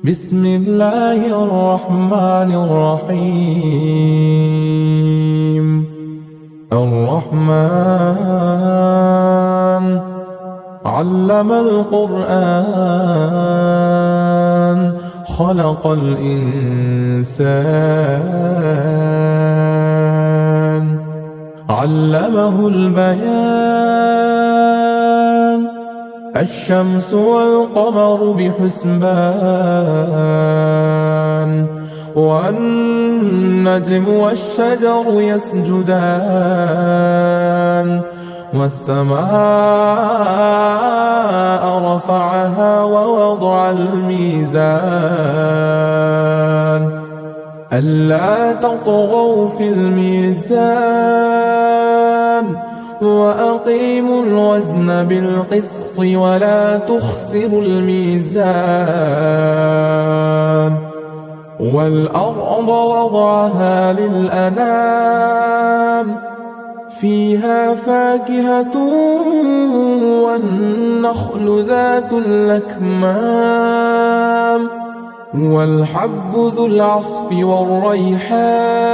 بسم الله الرحمن الرحيم. الرحمن علم القرآن خلق الإنسان علمه البيان الشمس والقمر بحسبان والنجم والشجر يسجدان والسماء رفعها ووضع الميزان ألا تطغوا في الميزان وأقيموا الوزن بالقسط ولا تخسروا الميزان والأرض وضعها للأنام فيها فاكهة والنخل ذات الأكمام والحب ذو العصف والريحان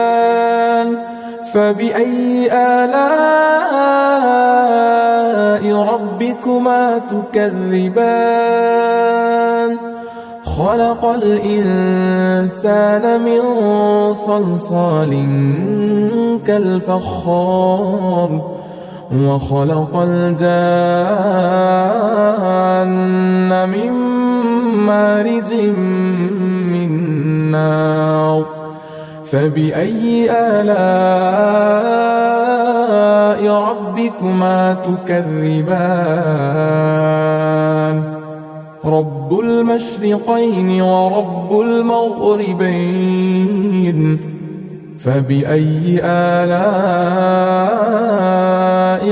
فبأي آلاء ربكما تكذبان خلق الإنسان من صلصال كالفخار وخلق الجان من مارج من نار فبأي آلاء ربكما تكذبان رب المشرقين ورب المغربين فبأي آلاء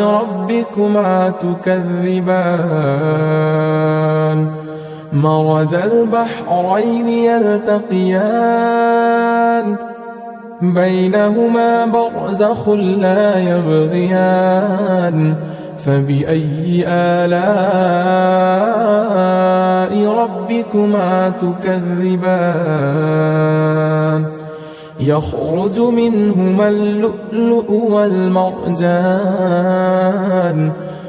ربكما تكذبان مرج البحرين يلتقيان بينهما برزخ لا يبغيان فبأي آلاء ربكما تكذبان يخرج منهما اللؤلؤ والمرجان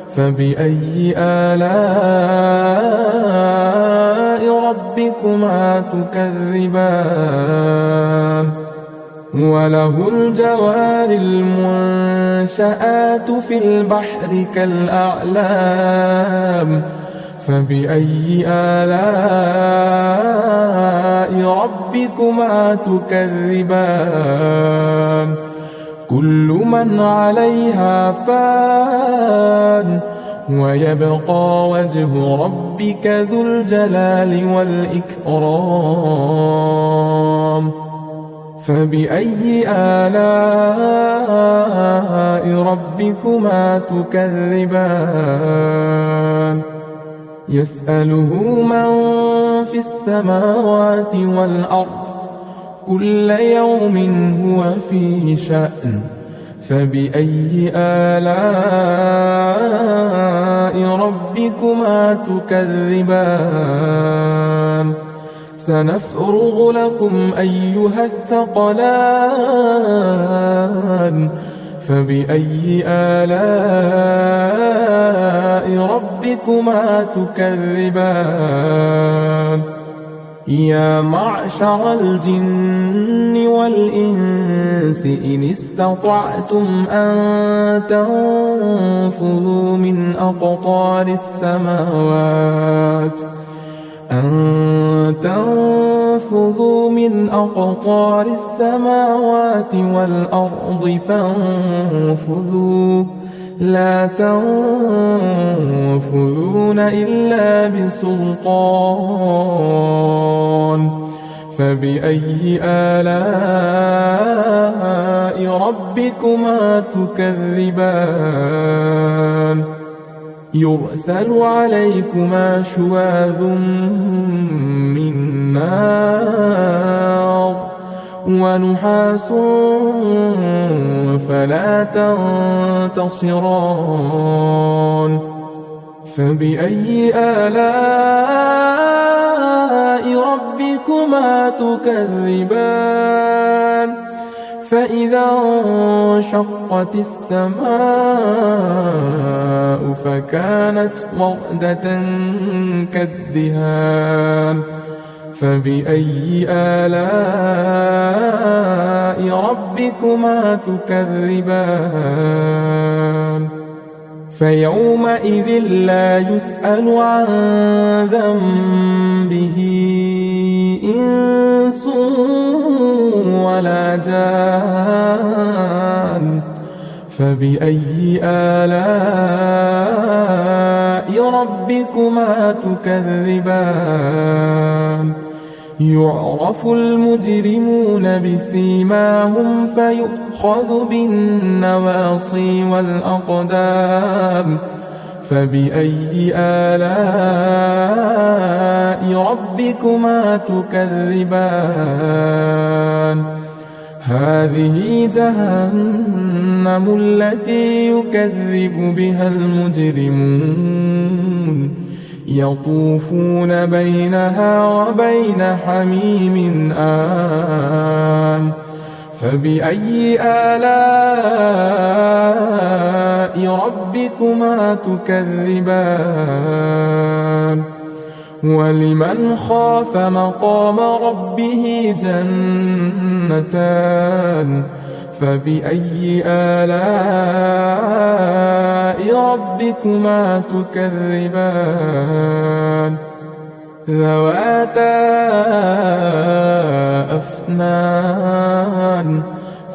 فبأي آلاء ربكما تكذبان وله الجوار المنشآت في البحر كالأعلام فبأي آلاء ربكما تكذبان كل من عليها فان ويبقى وجه ربك ذو الجلال والإكرام فبأي آلاء ربكما تكذبان يسأله من في السماوات والأرض كل يوم هو في شأن فبأي آلاء ربكما تكذبان سنفرغ لكم أيها الثقلان فبأي آلاء ربكما تكذبان يا معشر الجن والإنس إن استطعتم أن تنفذوا من أقطار السماوات والأرض فانفذوا لا تنفذون إلا بسلطان فبأي آلاء ربكما تكذبان يرسل عليكما شواظ من نار ونحاس فلا تنتصران فبأي آلاء ربكما ربكما تكذبان فإذا انشقت السماء فكانت وردة كالدهان فبأي آلاء ربكما تكذبان فيومئذ لا يسأل عن ذنبه إنس ولا جان فبأي آلاء ربكما تكذبان يعرف المجرمون بسيماهم فيؤخذ بالنواصي والأقدام فبأي آلاء ربكما تكذبان هذه جهنم التي يكذب بها المجرمون يطوفون بينها وبين حميم آن فبأي آلاء ربكما تكذبان ولمن خاف مقام ربه جنتان فبأي آلاء ربكما تكذبان ذواتا أفنان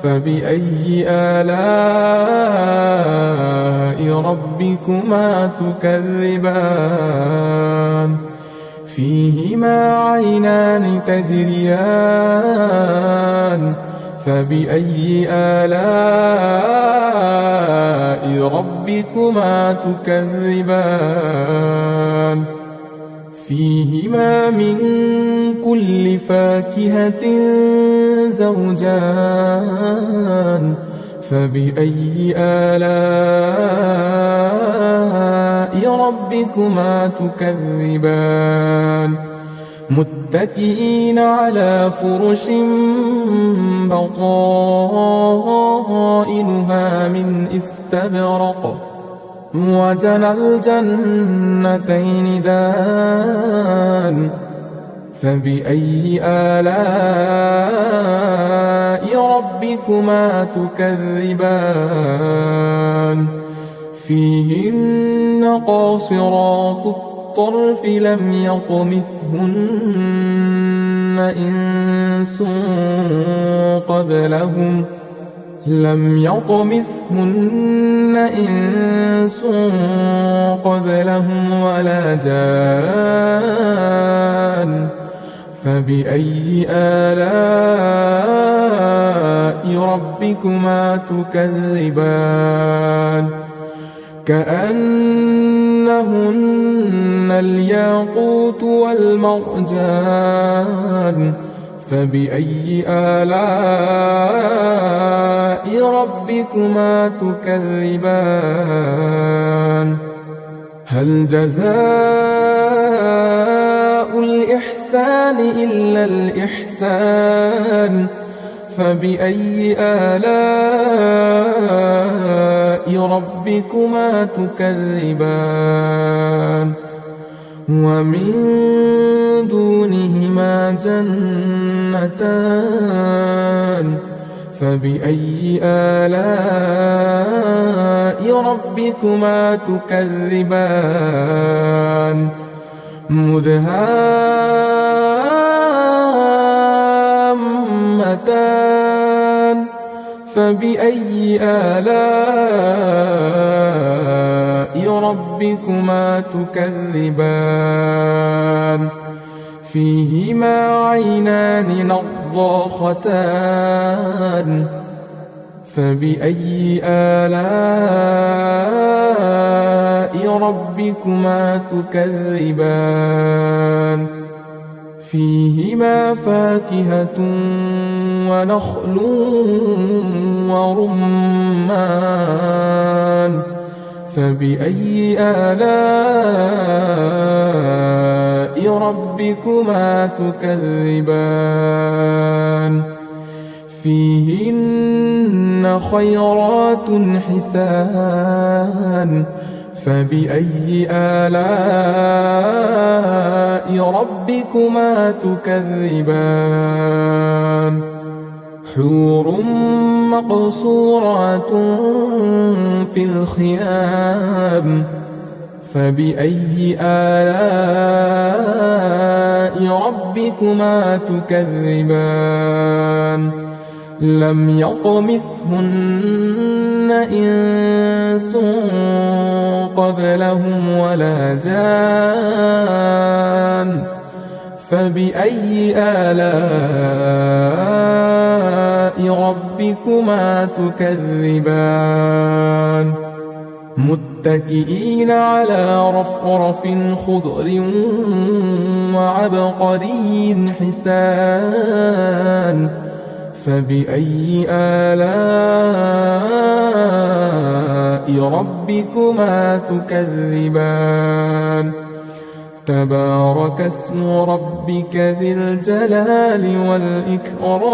فبأي آلاء ربكما تكذبان فيهما عينان تجريان فبأي آلاء ربكما تكذبان فيهما من كل فاكهة زوجان فبأي آلاء ربكما تكذبان متكئين على فرش بطائنها من استبرق وجنى الجنتين دان فبأي آلاء ربكما تكذبان فيهن قاصرات الطرف لم يطمثهن إنس قبلهم ولا جان فبأي آلاء ربكما تكذبان كأنهن الياقوت والمرجان فبأي آلاء ربكما تكذبان هل جزاء الإحسان إلا الإحسان فبأي آلاء ربكما تكذبان ومن دونهما جنتان فبأي آلاء ربكما تكذبان مدهامتان فبأي آلاء ربكما تكذبان فيهما عينان نضاختان فبأي آلاء ربكما تكذبان فيهما فاكهة ونخل ورمان فبأي آلاء ربكما تكذبان فيهن خيرات حسان فبأي آلاء ربكما تكذبان حور مقصورات في الخيام فبأي آلاء ربكما تكذبان لم يطمثهن إنس قبلهم ولا جان فبأي آلاء ربكما تكذبان متكئين على رفرف خضر وعبقري حسان فبأي آلاء ربكما تكذبان تبارك اسم ربك ذي الجلال والإكرام